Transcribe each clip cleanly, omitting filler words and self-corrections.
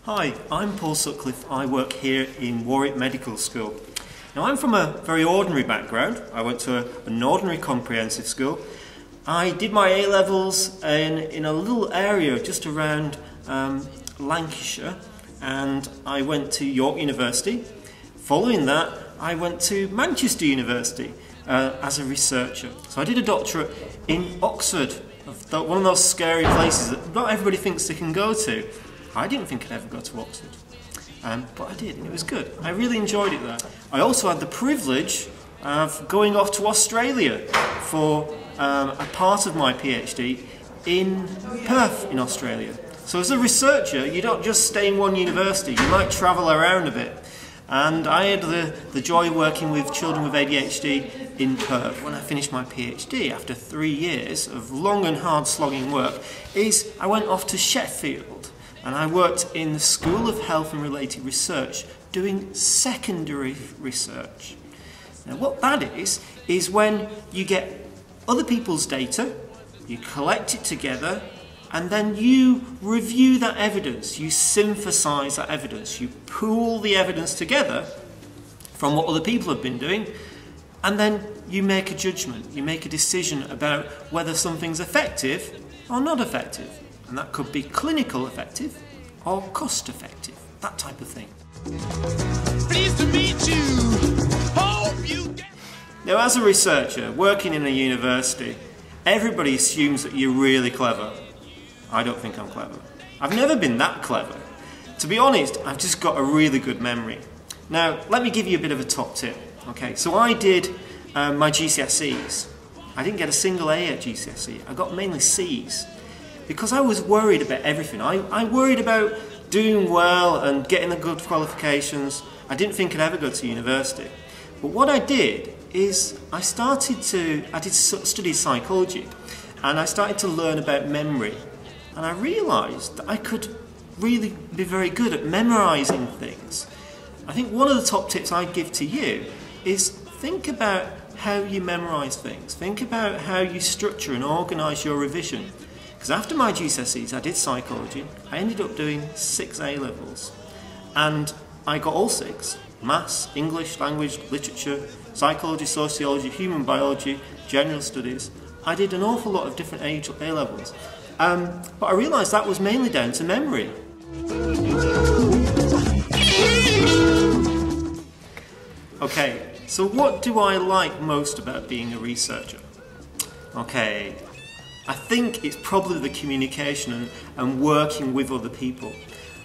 Hi, I'm Paul Sutcliffe. I work here in Warwick Medical School. Now, I'm from a very ordinary background. I went to an ordinary comprehensive school. I did my A-levels in a little area just around Lancashire, and I went to York University. Following that, I went to Manchester University as a researcher. So I did a doctorate in Oxford, one of those scary places that not everybody thinks they can go to. I didn't think I'd ever go to Oxford, but I did, and it was good. I really enjoyed it there. I also had the privilege of going off to Australia for a part of my PhD in Perth in Australia. So as a researcher, you don't just stay in one university, you might travel around a bit. And I had the joy of working with children with ADHD in Perth. When I finished my PhD, after 3 years of long and hard slogging work, I went off to Sheffield. And I worked in the School of Health and Related Research doing secondary research. Now what that is when you get other people's data, you collect it together, and then you review that evidence, you synthesize that evidence, you pool the evidence together from what other people have been doing, and then you make a judgment, you make a decision about whether something's effective or not effective. And that could be clinical effective or cost effective, that type of thing. Pleased to meet you. Hope you get... Now, as a researcher working in a university, everybody assumes that you're really clever. I don't think I'm clever. I've never been that clever. To be honest, I've just got a really good memory. Now, let me give you a bit of a top tip. Okay, so I did my GCSEs. I didn't get a single A at GCSE. I got mainly C's. Because I was worried about everything. I worried about doing well and getting the good qualifications. I didn't think I'd ever go to university. But what I did is I studied psychology, and I started to learn about memory. And I realised that I could really be very good at memorising things. I think one of the top tips I'd give to you is think about how you memorise things. Think about how you structure and organise your revision. Because after my GCSEs, I did psychology. I ended up doing 6 A-levels. And I got all 6. Maths, English, language, literature, psychology, sociology, human biology, general studies. I did an awful lot of different A-levels. But I realised that was mainly down to memory. Okay, so what do I like most about being a researcher? Okay. I think it's probably the communication and working with other people.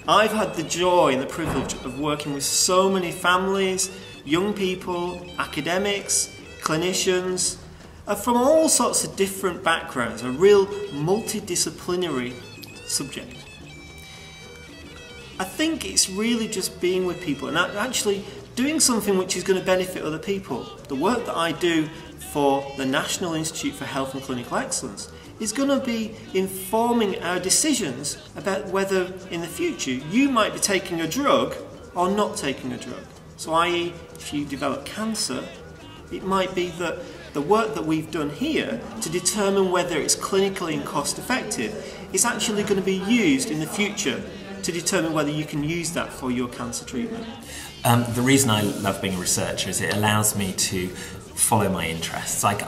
I've had the joy and the privilege of working with so many families, young people, academics, clinicians, from all sorts of different backgrounds, a real multidisciplinary subject. I think it's really just being with people and actually doing something which is going to benefit other people. The work that I do for the National Institute for Health and Clinical Excellence is going to be informing our decisions about whether in the future you might be taking a drug or not taking a drug. So i.e. if you develop cancer, it might be that the work that we've done here to determine whether it's clinically and cost effective is actually going to be used in the future to determine whether you can use that for your cancer treatment. The reason I love being a researcher is it allows me to follow my interests. It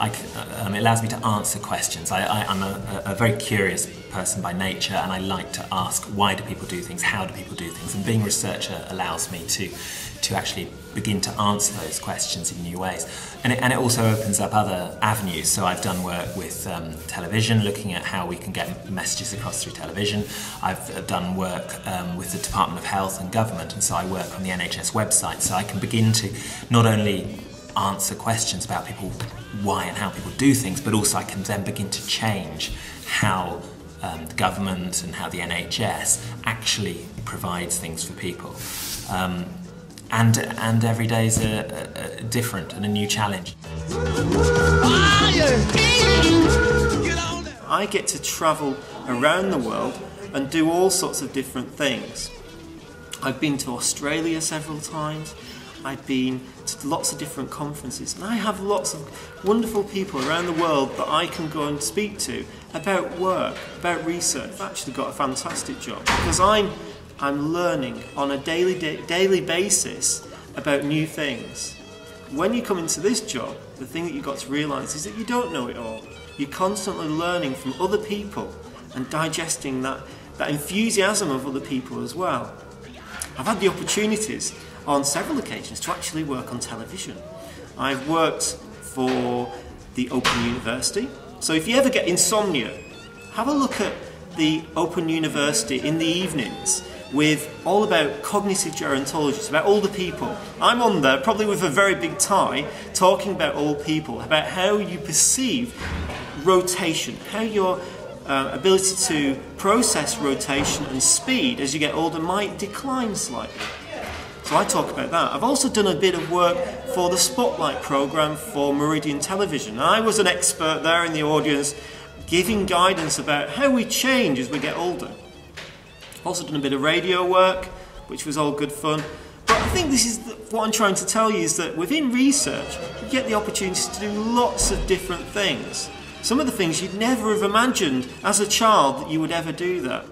allows me to answer questions. I'm a very curious person by nature, and I like to ask, why do people do things, how do people do things, and being a researcher allows me to actually begin to answer those questions in new ways. And it also opens up other avenues. So I've done work with television, looking at how we can get messages across through television. I've done work with the Department of Health and Government, and so I work on the NHS website, so I can begin to not only answer questions about people, why and how people do things, but also I can then begin to change how the government and how the NHS actually provides things for people. And every day is a different and a new challenge. I get to travel around the world and do all sorts of different things. I've been to Australia several times. I've been to lots of different conferences, and I have lots of wonderful people around the world that I can go and speak to about work, about research. I've actually got a fantastic job because I'm I'm learning on a daily basis about new things. When you come into this job, the thing that you've got to realise is that you don't know it all. You're constantly learning from other people and digesting that enthusiasm of other people as well. I've had the opportunities on several occasions to actually work on television. I've worked for the Open University. So if you ever get insomnia, have a look at the Open University in the evenings with all about cognitive gerontology. It's about older people. I'm on there, probably with a very big tie, talking about old people, about how you perceive rotation, how your ability to process rotation and speed as you get older might decline slightly. So I talk about that. I've also done a bit of work for the Spotlight programme for Meridian Television. I was an expert there in the audience giving guidance about how we change as we get older. I've also done a bit of radio work, which was all good fun. But I think this is what I'm trying to tell you, is that within research, you get the opportunity to do lots of different things. Some of the things you'd never have imagined as a child that you would ever do that.